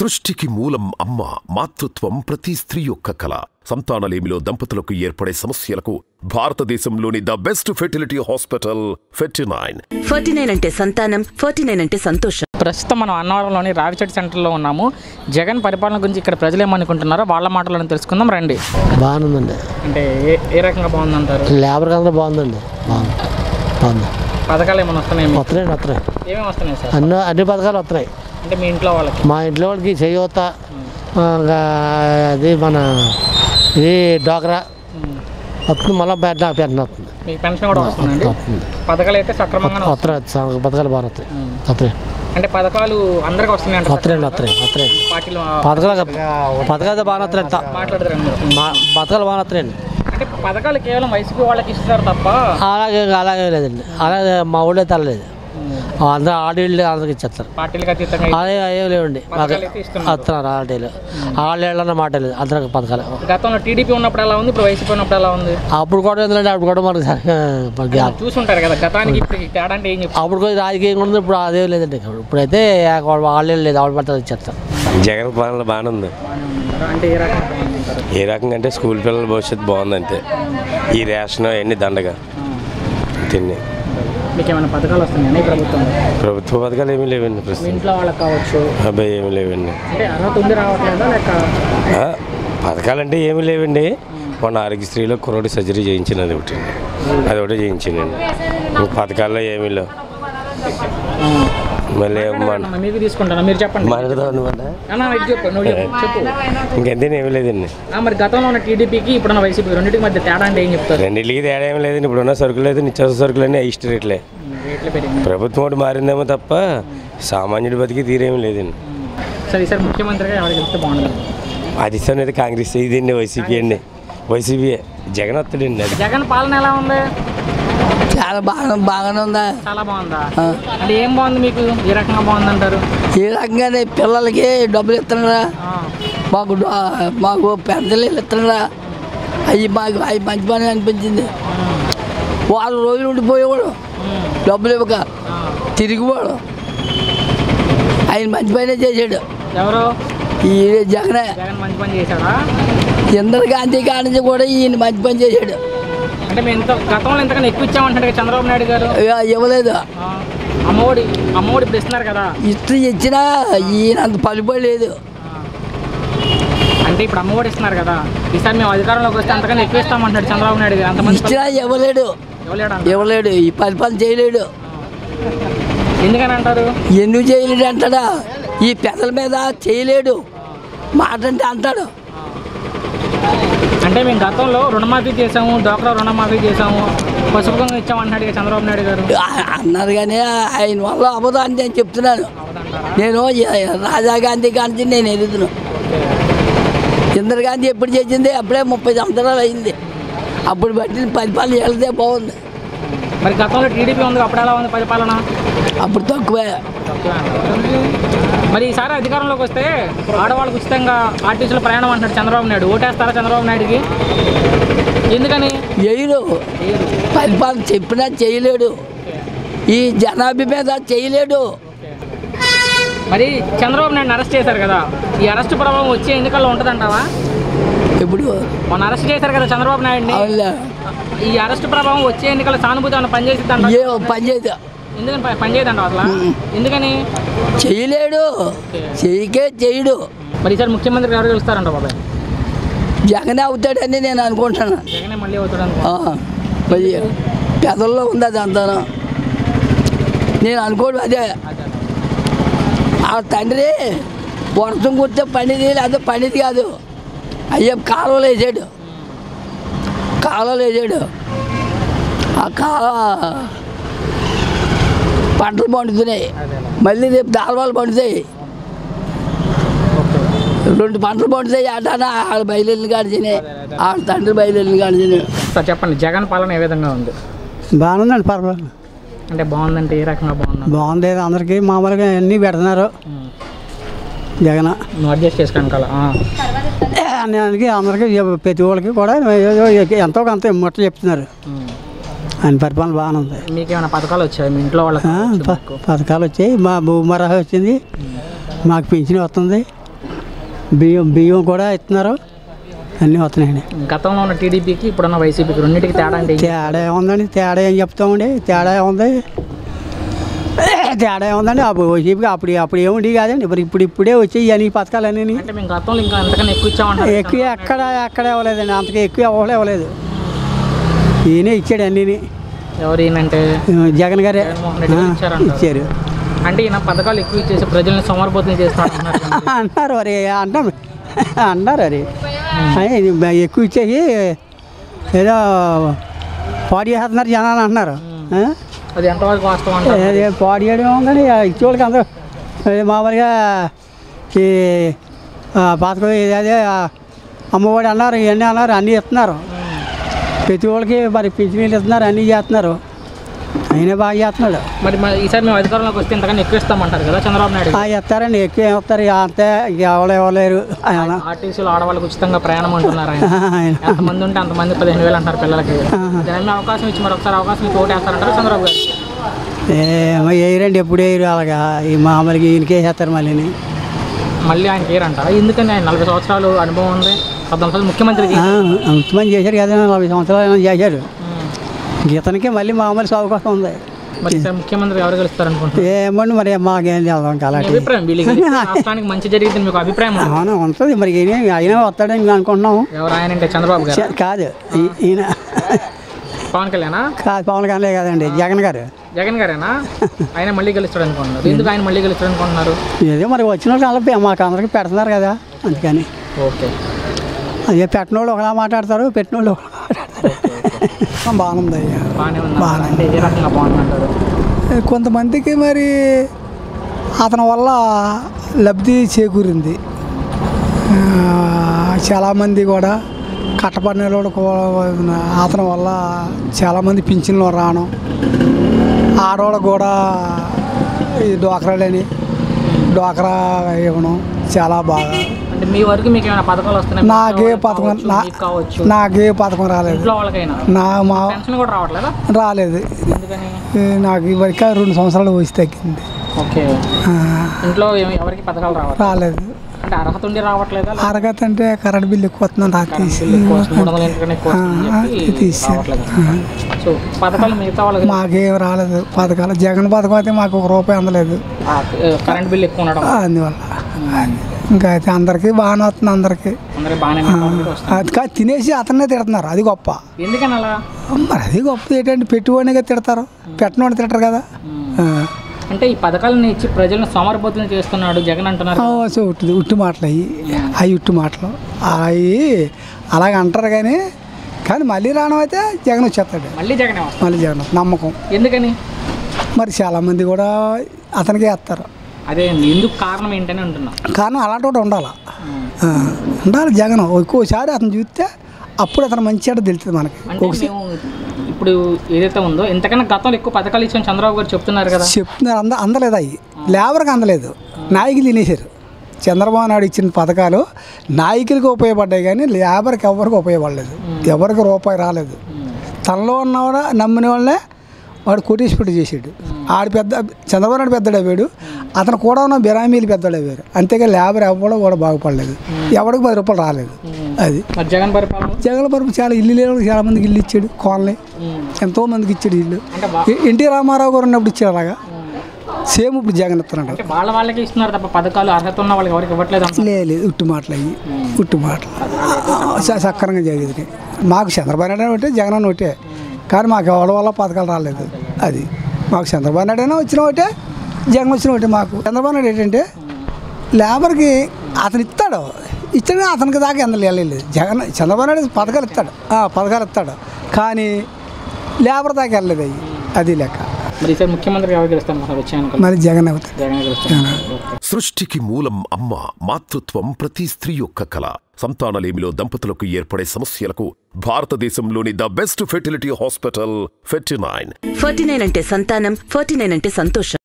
సృష్టికి మూలం అమ్మ. మాతృత్వం ప్రతి స్త్రీ యొక్క కళ. సంతానలేమిలో దంపతులకు ఏర్పడే సమస్యలకు భారతదేశంలోని the best fertility hospital Fertinine. 49 అంటే సంతానం, 49 అంటే సంతోషం. ప్రస్తుతం మనం అన్నవరంలోని రావిచెట్టు సెంటర్లో ఉన్నాము. జగన్ పరిపాలన గురించి ఇక్కడ ప్రజలు ఏమనుకుంటున్నారో వాళ్ళ మాటలను తెలుసుకుందాం రండి. బాగుందండి. అంటే ఏ రకంగా బాగుందంటారు? లేబర్ అంతా బాగుందండి. బాగుంది. పథకాలు ఏమైనా వస్తున్నాయి? వస్తున్నాయి. ఏమేమి వస్తున్నాయి సార్? అన్ని పథకాలు వస్తున్నాయి. అంటే మీ ఇంట్లో వాళ్ళకి? మా ఇంట్లో వాళ్ళకి చేయూత, అది మన ఇది డోక్రా వస్తుంది. మళ్ళీ పెన్షన్ వస్తుంది. మీ పెన్షన్ కూడా వస్తుందండి? పథకాలు అయితే సక్రమంగా వస్తున్నాయి. పథకాలు బాగా వస్తున్నాయి. అంటే పథకాలు అందరికి వస్తున్నాయి? వస్తున్నాయి. పథకాలు బాగా వస్తున్నాయి. పథకాలు బాగా వస్తున్నాయండి. అంటే పథకాలు కేవలం వైసీపీ వాళ్ళకి ఇస్తారు తప్ప అలాగే లేదండి. అలాగే మా ఊళ్ళో తరలేదు. అందరూ ఆడేళ్ళు అందరికి ఇచ్చేస్తారు. పార్టీలకు అతీతంగా అదే ఏం లేవండి. వస్తున్నారు ఆడేళ్ళు. ఆడేళ్ళన్న మాట లేదు. అందరికి పథకాలు. గతంలో టీడీపీ ఉన్నప్పుడు ఎలా ఉంది, ఇప్పుడు వైసీపీ ఉన్నప్పుడు ఎలా ఉంది? అప్పుడు కూడా ఏంటంటే అప్పుడు కూడా మనకు చూసుంటారు కదా గతానికి ఇప్పుడు తేడా అంటే ఏం చెప్తారు? అప్పుడు కూడా రాజకీయం ఉంది, ఇప్పుడు అదే లేదండి. ఇప్పుడైతే ఆడేళ్ళు లేదు. ఆవిడ పడతారు ఇచ్చేస్తారు. జగన్ పాలన బాగానే ఉంది. అంటే ఏ రకంగా అంటే స్కూల్ పిల్లల భవిష్యత్తు బాగుందంటే ఈ రేషన్ అవన్నీ దండగా తిని. మీకు ఏమైనా పథకాలు వస్తున్నాయి ప్రభుత్వ పథకాలు ఏమీ లేవండి. ఇంట్లో వాళ్ళకి కావచ్చు అబ్బాయి ఏమీ లేవండి. అంటే అర్హత ఉంది రావట్లేదా లేక? పథకాలు అంటే ఏమీ లేవండి. మొన్న ఆరోగ్యశ్రీలో కుర్రోడి సర్జరీ చేయించినది ఒకటి, అది ఒకటి చేయించిందండి. పథకాల్లో ఏమీ లేవు. మళ్ళీ మీకు తీసుకుంటాను, మీరు చెప్పండి. ఇంకెంతే ఏమీ లేదండి. మరి గతంలో ఉన్న టీడీపీకి ఇప్పుడున్న వైసీపీ రెండింటికి మధ్య తేడా అంటే ఏం చెప్తారు? రెండింటికి తేడా ఏమి లేదండి. ఇప్పుడున్న సరుకులు అయితే నిత్యావసర సరుకులు అన్నీ ఇష్ట రేట్లే. ప్రభుత్వం ఒకటి మారిందేమో తప్ప సామాన్యుడి బతికి తీరేమీ లేదండి. సరే సార్, ముఖ్యమంత్రిగా ఎవరు గెలిస్తే బాగుంటుంది? అధిష్టానం అయితే కాంగ్రెస్, ఇదండి వైసీపీ అండి. వైసీపీ జగన్ వస్తాడండి. అది జగన్ పాలన ఎలా ఉంది? చాలా బాగానే ఉందా? చాలా బాగుందా? అంటే ఏం బాగుంది మీకు? ఏ రకంగా బాగుంది అంటారు? ఏ రకంగానే పిల్లలకి డబ్బులు ఇస్తున్నారా, మాకు పెద్దలు ఇస్తున్నారా, అవి మంచి పని అనిపించింది. వాళ్ళు రోజులు ఉండిపోయేవాడు, డబ్బులు ఇవ్వక తిరిగిపోడు. ఆయన మంచి పనే చేశాడు. ఎవరు? ఈ జగనే. జగన్ మంచి పని చేశాడా? ఇందిరాగాంధీ కానించి కూడా ఈయన మంచి పని చేశాడు. అంటే మేము గతంలో ఎంతకన్నా ఎక్కువ ఇచ్చామంటాడు చంద్రబాబు నాయుడు గారు. ఇవ్వలేదు. అమ్మఒడి ఇప్పుడు ఇస్తున్నారు కదా. ఇచ్చినా ఈయన అంత పలుపడలేదు. అంటే ఇప్పుడు అమ్మఒడి ఇస్తున్నారు కదా, ఈసారి మేము అధికారంలోకి వస్తే అంతకన్నా ఎక్కువ ఇస్తామంటాడు చంద్రబాబు నాయుడు గారు. అంతమంది ఇచ్చినా ఇవ్వలేడు. ఈ పరిపాలన చేయలేడు. ఎందుకని అంటారు? ఎందుకు చేయలేడు అంటాడా? ఈ పెద్దల మీద చేయలేడు. మాట అంటే అంటాడు. అంటే మేము గతంలో రుణమాఫీ చేసాము, డోక్రా రుణమాఫీ చేసాము, పసుపు కుంకుమ ఇచ్చామంటున్నాడు చంద్రబాబు నాయుడు గారు. అన్నారు కానీ ఆయన వల్ల అవ్వదు అని నేను చెప్తున్నాను. నేను రాజా గాంధీ కానీ నేను ఎదుగుతున్నాను. ఇందిరాగాంధీ ఎప్పుడు చేసింది? అప్పుడే 30 సంవత్సరాలు అయింది. అప్పుడు బట్టి పరిపాలన వెళ్తే బాగుంది. మరి గతంలో టీడీపీ ఉంది, అప్పుడు ఎలా ఉంది పరిపాలన? అప్పుడు తక్కువే. మరి ఈసారి అధికారంలోకి వస్తే ఆడవాళ్ళకు ఉచితంగా ఆర్టీసీలో ప్రయాణం అంటున్నాడు చంద్రబాబు నాయుడు. ఓటేస్తారా చంద్రబాబు నాయుడుకి? ఎందుకని? చేయడు. పరిపాలన చెప్పినా చేయలేడు. ఈ జనాభా మీద చేయలేడు. మరి చంద్రబాబు నాయుడు అరెస్ట్ చేశారు కదా, ఈ అరెస్ట్ ప్రభావం వచ్చే ఎన్నికల్లో ఉంటుందంటావా? ఇప్పుడు మొన్న అరెస్ట్ చేశారు కదా చంద్రబాబు నాయుడిని. ఈ అరెస్ట్ ప్రభావం వచ్చే ఎన్నికల్లో సానుభూతి ఏమైనా పనిచేస్తుందంట? పనిచేయదు. ఎందుకని పనిచేయదంట అసలు? ఎందుకని? చేయలేడు. చేయడు. మరి ఈసారి ముఖ్యమంత్రి ఎవరు గెలుస్తారంట బాబాయ్? జగనే అవుతాడని నేను అనుకుంటున్నాను. జగనే మళ్ళీ అవుతాడు. మరి పెదల్లో ఉంది అది అంతా. నేను అనుకోడు అదే. ఆ తండ్రి వర్షం కూర్చో పనిది, అదే పనిది కాదు. అయ్యే కాలువలు వేసాడు. ఆ పంటలు పండుతున్నాయి. మళ్ళీ రేపు దాల్వాలు పండుతాయి. 2 పంటలు పండుతాయి. ఆటాన వాళ్ళ బయలుదేరిన కాడిచినాయి, వాళ్ళ తండ్రి బయలుదేరిన కాడిచినాయి. సార్ చెప్పండి, జగన్ పాలన ఏ విధంగా ఉంది? బాగుందండి. పర్వాలేదు. అంటే బాగుందంటే ఏ రకంగా బాగుంది? బాగుంది. అందరికీ మామూలుగా అన్నీ పెడుతున్నారు. జగన్ నువ్వు అడ్జస్ట్ చేసుకోండి కదా అన్నికి అందరికీ ప్రతి వాళ్ళకి కూడా ఎంతో కొంత ముట్ట చెప్తున్నారు. ఆయన పరిపాలన బాగానే ఉంది. మీకేమైనా పథకాలు వచ్చాయి మీ ఇంట్లో వాళ్ళకి? పథకాలు వచ్చాయి. మా భూమరాహ వచ్చింది, మాకు పింఛన్ వస్తుంది. బియ్యం కూడా ఇస్తున్నారు, అన్నీ వస్తున్నాయండి. గతంలో ఉన్న టీడీపీకి ఇప్పుడున్న వైసీపీకి రెండింటికి తేడా అంటే తేడా ఏముందండి? తేడా ఏం చెప్తామండి? తేడా ఏముంది? తేడా ఏముందండి? వైసీపీకి అప్పుడు ఏముండి కాదండి, మరి ఇప్పుడే వచ్చాయి అన్ని పథకాలన్నీ. అంటే మేము గతంలో ఇంకా అంతకన్నా ఎక్కువ ఇచ్చామంటారు. ఎక్కువ ఎక్కడ ఇవ్వలేదండి, అంతగా ఎక్కువ ఇవ్వలేదు. ఈయనే ఇచ్చాడు అన్నీ. ఎవరు ఈయనంటే జగన్ గారే ఇచ్చారు. అంటే ఈయన పథకాలు ఎక్కువ ఇచ్చేసి ప్రజల్ని సోమరిపోతులు చేస్తున్నారు అంటారు. మరి అన్నారు అది ఎక్కువ ఇచ్చేసి ఏదో పాడు చేస్తున్నారు జనాలు అంటున్నారు. అది ఎంతవరకు వాస్తవం అంటే అదే పాడు చేయడం కానీ ఇచ్చేవాళ్ళకి అందరూ మామూలుగా ఈ పథకం అదే అమ్మఒడి అన్నారు, ఇవన్నీ అన్నారు, అన్నీ ఇస్తున్నారు. ప్రతి వాళ్ళకి మరి పింఛనీళ్ళు ఇస్తున్నారు, అన్నీ చేస్తున్నారు. అయినా బాగా చేస్తున్నాడు. మరి ఈసారి మేము అధికారంలోకి వస్తే ఇంతకన్నా ఎక్కువ ఇస్తామంటారు కదా చంద్రబాబు నాయుడు. ఇస్తారండి, ఎక్కువ ఏమవుతారు అంతే, ఎవరు ఇవ్వలేరు. ఆర్టీసీలో ఆడవాళ్ళకి ఉచితంగా ప్రయాణం అంటున్నారు. ఎంతమంది ఉంటే అంతమంది 15,000 అంటారు పిల్లలకి. జగన్ అవకాశం ఇచ్చి మరి ఒకసారి అవకాశం ఇచ్చి ఓటేస్తారంటారు చంద్రబాబు గారు. వేయరండి, ఎప్పుడు వేయరు అలాగా. ఈ మామూలుగా ఈయనకే వేస్తారు మళ్ళీ ఆయన వేయరంటారా? ఎందుకని ఆయన 40 సంవత్సరాలు అనుభవం ఉంది, 14 సంవత్సరాలు ముఖ్యమంత్రి చేశారు కదా, 40 సంవత్సరాలు చేశారు. ఇతనికి మళ్ళీ మామూలు అవకాశం ఉంది. మరి ముఖ్యమంత్రి ఎవరు గెలుస్తారనుకుంటున్నారు? ఏమండి మరి మాకేం చేద్దాం రాష్ట్రానికి మంచి జరిగింది మీకు అభిప్రాయం? అవును ఉంటుంది, మరి అయినా వస్తాడని అనుకుంటున్నాము. ఎవరు ఆయన అంటే చంద్రబాబు గారు కాదు, ఈయన పవన్ కళ్యాణ్ కాదు, పవన్ కళ్యాణ్ కాదండి, జగన్ గారు. జగన్ గారేనా? ఆయన మళ్ళీ గెలుస్తాడు అనుకుంటున్నారు. ఎందుకు ఆయన మళ్ళీ గెలుస్తాడు అనుకుంటున్నారు? ఏదో మరి వచ్చిన వాళ్ళు మాకు అందరికి పెడుతున్నారు కదా, అందుకని. ఓకే, అదే పెట్టిన వాళ్ళు ఒకలా మాట్లాడతారు, పెట్టిన వాళ్ళు బాగుంది. కొంతమందికి మరి అతని వల్ల లబ్ధి చేకూరింది. చాలామంది కూడా కట్టపడిన అతని వల్ల చాలామంది పింఛన్లు రావడం, ఆడవాళ్ళకు కూడా ఈ డ్వాక్రాలని డ్వాక్రా ఇవ్వడం చాలా బాగా. అంటే మీ వరకు మీకు ఏమైనా పథకాలు వస్తున్నాయి? నాకే పథకం రాలేదు. రాలేదు నాకు ఇవరికి 2 సంవత్సరాలు వచ్చి తగ్గింది. ఇంట్లో ఎవరికి పథకాలు రాలేదు. అంటే అర్హత ఉండి రావట్లేదు. అర్హత అంటే కరెంట్ బిల్లు ఎక్కువ వస్తుందని నాకు మాకేం రాలేదు పథకాలు. జగన్ పథకం అయితే మాకు ₹1 అందలేదు. కరెంట్ బిల్లు ఎక్కువ ఉండడం అందువల్ల ఇంకా అయితే అందరికీ బాగానే వస్తుంది. అందరికీ అది కాదు, తినేసి అతన్నే తిడుతున్నారు, అది గొప్ప. ఎందుకని అలా? మరి అది గొప్ప ఏంటంటే పెట్టుబడిగా తిడతారు, పెట్టినోడు తిడతారు కదా. అంటే ఈ పథకాలను ఇచ్చి ప్రజలను సోమరిపోతులు చేస్తున్నాడు జగన్ అంటున్నారు. ఉట్టి మాటలు అవి ఉట్టి మాటలు అవి అలాగ అంటారు. కానీ మళ్ళీ రావడం అయితే జగన్ వచ్చేస్తాడు. మళ్ళీ జగన్ నమ్మకం. ఎందుకని? మరి చాలామంది కూడా అతనికే వేస్తారు. అదే ఎందుకు కారణం ఏంటని అంటున్నా. కారణం అలాంటి కూడా ఉండాలి జగన్. ఒక్కోసారి అతను చూస్తే అప్పుడు అతను మంచిగా తెలుస్తుంది మనకి. ఇప్పుడు ఏదైతే ఉందో ఇంతకన్నా గతంలో ఎక్కువ పథకాలు ఇచ్చామని చంద్రబాబు గారు చెప్తున్నారు కదా. అందలేదు. అవి లేబర్కి అందలేదు, నాయకులు తినేశారు. చంద్రబాబు నాయుడు ఇచ్చిన పథకాలు నాయకులకి ఉపయోగపడ్డాయి కానీ లేబర్కి ఎవరికి ఉపయోగపడలేదు. ఎవరికి రూపాయి రాలేదు. తనలో ఉన్నవాడు నమ్మిన వాళ్ళే వాడు కోటీశ్వరుడు చేసాడు. ఆడు పెద్ద చంద్రబాబు నాయుడు పెద్దడయ్యాడు, అతను కూడా ఉన్న బిరామీలు పెద్దడయ్యారు. అంతేగా లేబర్ ఎవడో కూడా బాగుపడలేదు, ఎవరికి ₹10 రాలేదు. అది జగన్ పరిపాలన. చాలా ఇల్లు లేవు, చాలా మందికి ఇల్లు ఇచ్చాడు. కాలనీ ఎంతో మందికి ఇచ్చాడు ఇల్లు. ఎన్టీ రామారావు గారు ఉన్నప్పుడు ఇచ్చాడు అలాగా. సేమ్ ఇప్పుడు జగన్ ఇస్తున్నాడు. వాళ్ళకి ఇస్తున్నారు తప్ప పథకాలు అర్హత ఉన్న వాళ్ళకి ఎవరికి ఇవ్వట్లేదు. లేదు, ఉట్టు మాటలు సక్రంగా జరిగేది. మాకు చంద్రబాబు నాయుడు ఒకటే, జగన్ అన్న ఒకటే. కానీ మాకు ఎవరి వల్ల పథకాలు రాలేదు. అది మాకు చంద్రబాబు నాయుడు అయినా వచ్చిన ఒకటే, జగన్ వచ్చిన ఒకటే. మాకు చంద్రబాబు నాయుడు ఏంటంటే లేబర్కి అతను ఇస్తాడు అతనికి దాకా ఎంత వెళ్ళలేదు. చంద్రబాబు నాయుడు పథకాలు ఇస్తాడు కానీ లేబర్ దాకా వెళ్ళలేదు. అది లెక్క. మరి జగన్ అవుతాడు. సృష్టికి మూలం అమ్మ. మాతృత్వం ప్రతి స్త్రీ యొక్క కళ. సంతానలేమిలో దంపతులకు ఏర్పడే సమస్యలకు భారతదేశంలోని ద బెస్ట్ ఫెర్టిలిటీ హాస్పిటల్ 49. 49 అంటే సంతానం, 49 అంటే సంతోషం.